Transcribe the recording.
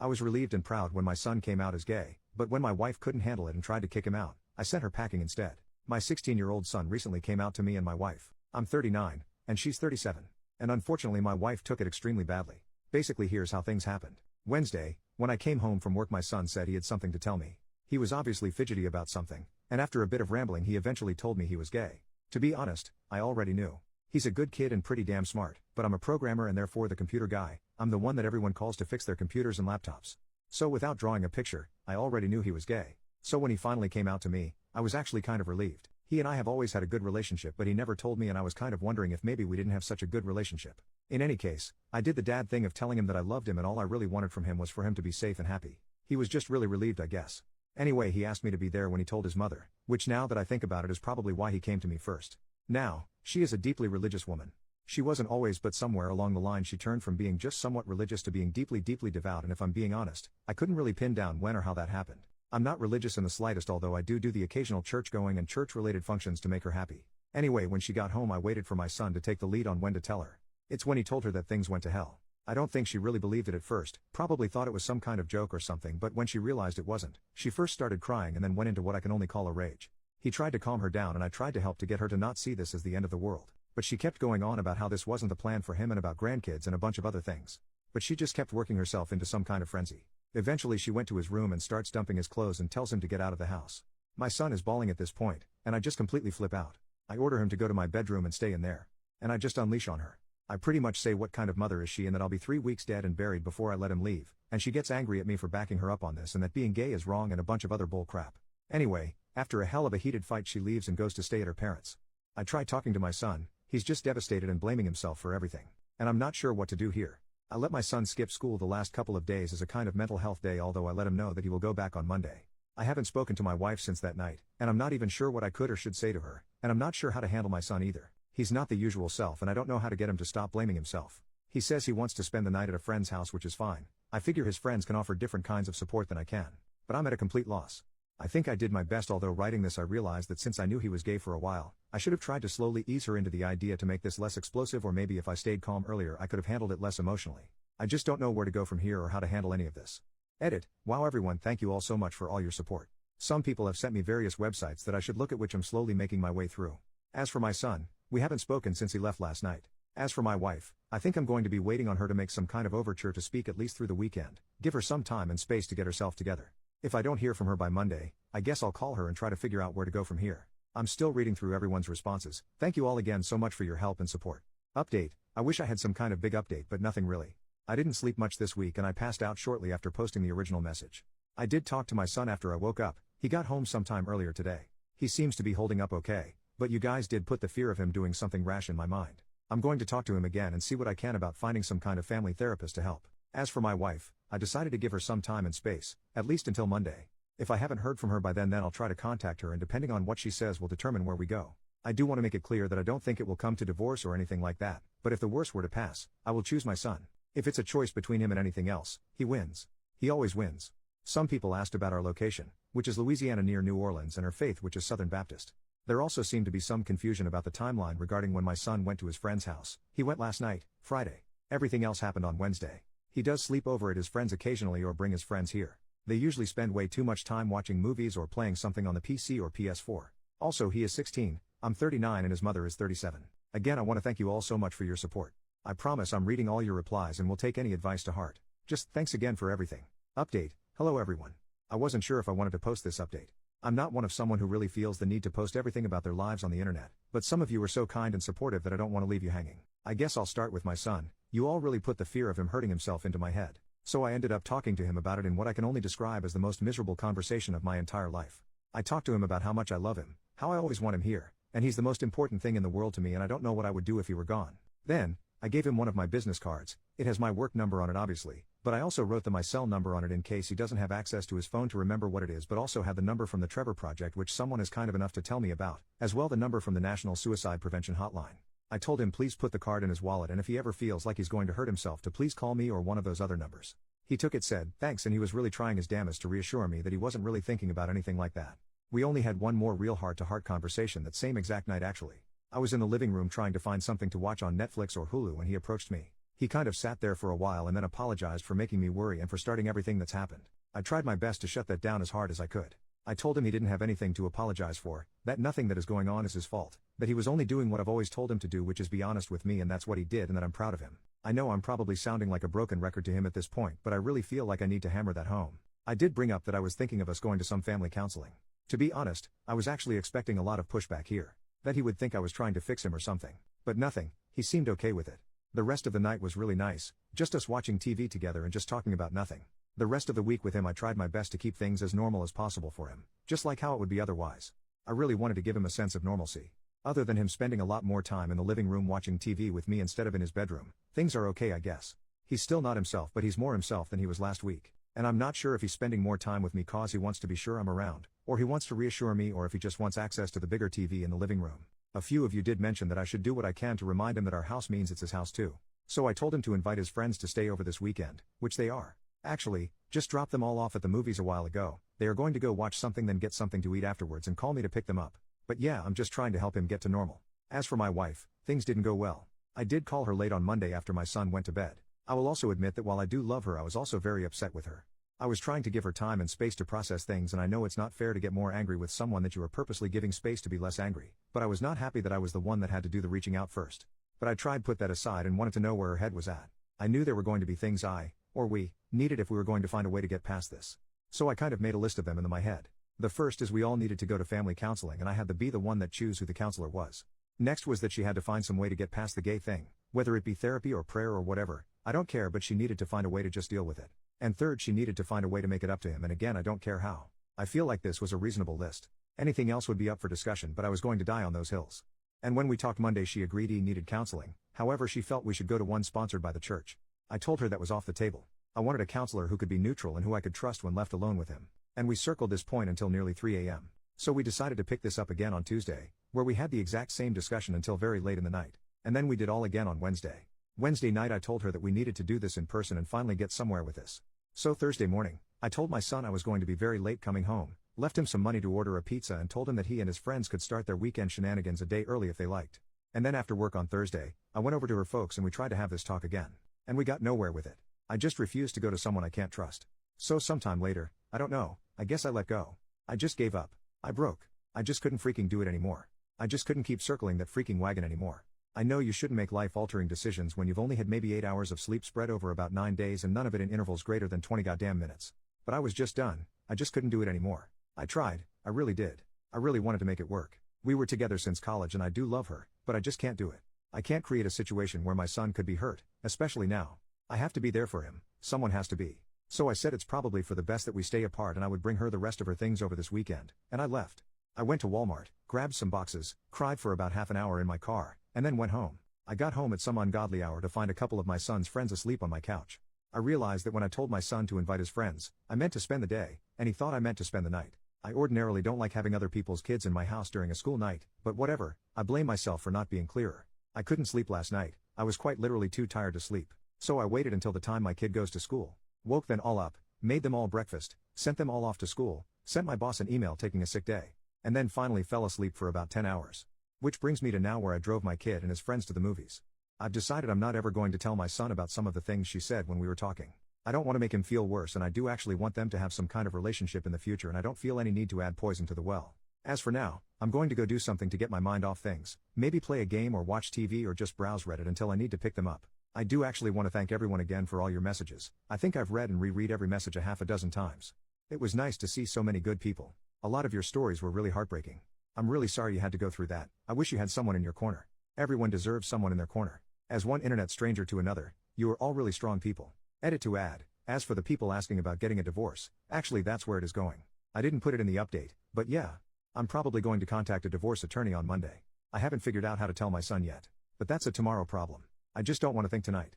I was relieved and proud when my son came out as gay, but when my wife couldn't handle it and tried to kick him out, I sent her packing instead. My 16-year-old son recently came out to me and my wife. I'm 39, and she's 37. And unfortunately my wife took it extremely badly. Basically here's how things happened. Wednesday, when I came home from work my son said he had something to tell me. He was obviously fidgety about something, and after a bit of rambling he eventually told me he was gay. To be honest, I already knew. He's a good kid and pretty damn smart, but I'm a programmer and therefore the computer guy. I'm the one that everyone calls to fix their computers and laptops. So without drawing a picture, I already knew he was gay. So when he finally came out to me, I was actually kind of relieved. He and I have always had a good relationship but he never told me and I was kind of wondering if maybe we didn't have such a good relationship. In any case, I did the dad thing of telling him that I loved him and all I really wanted from him was for him to be safe and happy. He was just really relieved I guess. Anyway he asked me to be there when he told his mother, which now that I think about it is probably why he came to me first. Now, she is a deeply religious woman. She wasn't always but somewhere along the line she turned from being just somewhat religious to being deeply devout and if I'm being honest, I couldn't really pin down when or how that happened. I'm not religious in the slightest although I do the occasional church-going and church-related functions to make her happy. Anyway when she got home I waited for my son to take the lead on when to tell her. It's when he told her that things went to hell. I don't think she really believed it at first, probably thought it was some kind of joke or something but when she realized it wasn't, she first started crying and then went into what I can only call a rage. He tried to calm her down and I tried to help to get her to not see this as the end of the world. But she kept going on about how this wasn't the plan for him and about grandkids and a bunch of other things. But she just kept working herself into some kind of frenzy. Eventually she went to his room and starts dumping his clothes and tells him to get out of the house. My son is bawling at this point, and I just completely flip out. I order him to go to my bedroom and stay in there. And I just unleash on her. I pretty much say what kind of mother is she and that I'll be 3 weeks dead and buried before I let him leave, and she gets angry at me for backing her up on this and that being gay is wrong and a bunch of other bull crap. Anyway, after a hell of a heated fight she leaves and goes to stay at her parents'. I try talking to my son. He's just devastated and blaming himself for everything. And I'm not sure what to do here. I let my son skip school the last couple of days as a kind of mental health day although I let him know that he will go back on Monday. I haven't spoken to my wife since that night, and I'm not even sure what I could or should say to her, and I'm not sure how to handle my son either. He's not the usual self and I don't know how to get him to stop blaming himself. He says he wants to spend the night at a friend's house which is fine. I figure his friends can offer different kinds of support than I can. But I'm at a complete loss. I think I did my best although writing this I realized that since I knew he was gay for a while, I should have tried to slowly ease her into the idea to make this less explosive or maybe if I stayed calm earlier I could have handled it less emotionally. I just don't know where to go from here or how to handle any of this. Edit. Wow everyone, thank you all so much for all your support. Some people have sent me various websites that I should look at which I'm slowly making my way through. As for my son, we haven't spoken since he left last night. As for my wife, I think I'm going to be waiting on her to make some kind of overture to speak at least through the weekend, give her some time and space to get herself together. If I don't hear from her by Monday, I guess I'll call her and try to figure out where to go from here. I'm still reading through everyone's responses. Thank you all again so much for your help and support. Update. I wish I had some kind of big update but nothing really. I didn't sleep much this week and I passed out shortly after posting the original message. I did talk to my son after I woke up. He got home sometime earlier today. He seems to be holding up okay, but you guys did put the fear of him doing something rash in my mind. I'm going to talk to him again and see what I can about finding some kind of family therapist to help. As for my wife, I decided to give her some time and space, at least until Monday. If I haven't heard from her by then I'll try to contact her and depending on what she says will determine where we go. I do want to make it clear that I don't think it will come to divorce or anything like that, but if the worst were to pass, I will choose my son. If it's a choice between him and anything else, he wins. He always wins. Some people asked about our location, which is Louisiana near New Orleans, and our faith, which is Southern Baptist. There also seemed to be some confusion about the timeline regarding when my son went to his friend's house. He went last night, Friday. Everything else happened on Wednesday. He does sleep over at his friends occasionally or bring his friends here. They usually spend way too much time watching movies or playing something on the PC or PS4. Also he is 16, I'm 39 and his mother is 37. Again I want to thank you all so much for your support. I promise I'm reading all your replies and will take any advice to heart. Just thanks again for everything. Update. Hello everyone. I wasn't sure if I wanted to post this update. I'm not one of someone who really feels the need to post everything about their lives on the internet, but some of you are so kind and supportive that I don't want to leave you hanging. I guess I'll start with my son. You all really put the fear of him hurting himself into my head. So I ended up talking to him about it in what I can only describe as the most miserable conversation of my entire life. I talked to him about how much I love him, how I always want him here, and he's the most important thing in the world to me and I don't know what I would do if he were gone. Then, I gave him one of my business cards. It has my work number on it obviously, but I also wrote my cell number on it in case he doesn't have access to his phone to remember what it is, but also had the number from the Trevor Project which someone is kind of enough to tell me about, as well the number from the National Suicide Prevention Hotline. I told him please put the card in his wallet and if he ever feels like he's going to hurt himself to please call me or one of those other numbers. He took it, said thanks, and he was really trying his damnedest to reassure me that he wasn't really thinking about anything like that. We only had one more real heart-to-heart conversation that same exact night actually. I was in the living room trying to find something to watch on Netflix or Hulu when he approached me. He kind of sat there for a while and then apologized for making me worry and for starting everything that's happened. I tried my best to shut that down as hard as I could. I told him he didn't have anything to apologize for, that nothing that is going on is his fault, that he was only doing what I've always told him to do, which is be honest with me, and that's what he did, and that I'm proud of him. I know I'm probably sounding like a broken record to him at this point, but I really feel like I need to hammer that home. I did bring up that I was thinking of us going to some family counseling. To be honest, I was actually expecting a lot of pushback here. That he would think I was trying to fix him or something. But nothing, he seemed okay with it. The rest of the night was really nice, just us watching TV together and just talking about nothing. The rest of the week with him I tried my best to keep things as normal as possible for him, just like how it would be otherwise. I really wanted to give him a sense of normalcy. Other than him spending a lot more time in the living room watching TV with me instead of in his bedroom, things are okay, I guess. He's still not himself, but he's more himself than he was last week. And I'm not sure if he's spending more time with me cause he wants to be sure I'm around, or he wants to reassure me, or if he just wants access to the bigger TV in the living room. A few of you did mention that I should do what I can to remind him that our house means it's his house too. So I told him to invite his friends to stay over this weekend, which they are. Actually, just dropped them all off at the movies a while ago. They are going to go watch something, then get something to eat afterwards and call me to pick them up. But yeah, I'm just trying to help him get to normal. As for my wife, things didn't go well. I did call her late on Monday after my son went to bed. I will also admit that while I do love her, I was also very upset with her. I was trying to give her time and space to process things, and I know it's not fair to get more angry with someone that you are purposely giving space to be less angry, but I was not happy that I was the one that had to do the reaching out first. But I tried put that aside and wanted to know where her head was at. I knew there were going to be things we needed if we were going to find a way to get past this. So I kind of made a list of them in my head. The first is we all needed to go to family counseling, and I had to be the one that choose who the counselor was. Next was that she had to find some way to get past the gay thing, whether it be therapy or prayer or whatever, I don't care, but she needed to find a way to just deal with it. And third, she needed to find a way to make it up to him, and again, I don't care how. I feel like this was a reasonable list. Anything else would be up for discussion, but I was going to die on those hills. And when we talked Monday, she agreed he needed counseling, however she felt we should go to one sponsored by the church. I told her that was off the table. I wanted a counselor who could be neutral and who I could trust when left alone with him. And we circled this point until nearly 3 a.m. So we decided to pick this up again on Tuesday, where we had the exact same discussion until very late in the night. And then we did all again on Wednesday. Wednesday night I told her that we needed to do this in person and finally get somewhere with this. So Thursday morning, I told my son I was going to be very late coming home, left him some money to order a pizza and told him that he and his friends could start their weekend shenanigans a day early if they liked. And then after work on Thursday, I went over to her folks and we tried to have this talk again. And we got nowhere with it. I just refused to go to someone I can't trust. So sometime later, I don't know, I guess I let go. I just gave up. I broke. I just couldn't freaking do it anymore. I just couldn't keep circling that freaking wagon anymore. I know you shouldn't make life-altering decisions when you've only had maybe 8 hours of sleep spread over about 9 days and none of it in intervals greater than 20 goddamn minutes. But I was just done. I just couldn't do it anymore. I tried, I really did. I really wanted to make it work. We were together since college and I do love her, but I just can't do it. I can't create a situation where my son could be hurt, especially now. I have to be there for him, someone has to be. So I said it's probably for the best that we stay apart and I would bring her the rest of her things over this weekend, and I left. I went to Walmart, grabbed some boxes, cried for about half an hour in my car, and then went home. I got home at some ungodly hour to find a couple of my son's friends asleep on my couch. I realized that when I told my son to invite his friends, I meant to spend the day, and he thought I meant to spend the night. I ordinarily don't like having other people's kids in my house during a school night, but whatever, I blame myself for not being clearer. I couldn't sleep last night, I was quite literally too tired to sleep. So I waited until the time my kid goes to school. Woke them all up, made them all breakfast, sent them all off to school, sent my boss an email taking a sick day, and then finally fell asleep for about 10 hours. Which brings me to now where I drove my kid and his friends to the movies. I've decided I'm not ever going to tell my son about some of the things she said when we were talking. I don't want to make him feel worse, and I do actually want them to have some kind of relationship in the future, and I don't feel any need to add poison to the well. As for now, I'm going to go do something to get my mind off things, maybe play a game or watch TV or just browse Reddit until I need to pick them up. I do actually want to thank everyone again for all your messages. I think I've read and reread every message a half a dozen times. It was nice to see so many good people. A lot of your stories were really heartbreaking. I'm really sorry you had to go through that. I wish you had someone in your corner. Everyone deserves someone in their corner. As one internet stranger to another, you are all really strong people. Edit to add. As for the people asking about getting a divorce, actually that's where it is going. I didn't put it in the update, but yeah. I'm probably going to contact a divorce attorney on Monday. I haven't figured out how to tell my son yet. But that's a tomorrow problem. I just don't want to think tonight.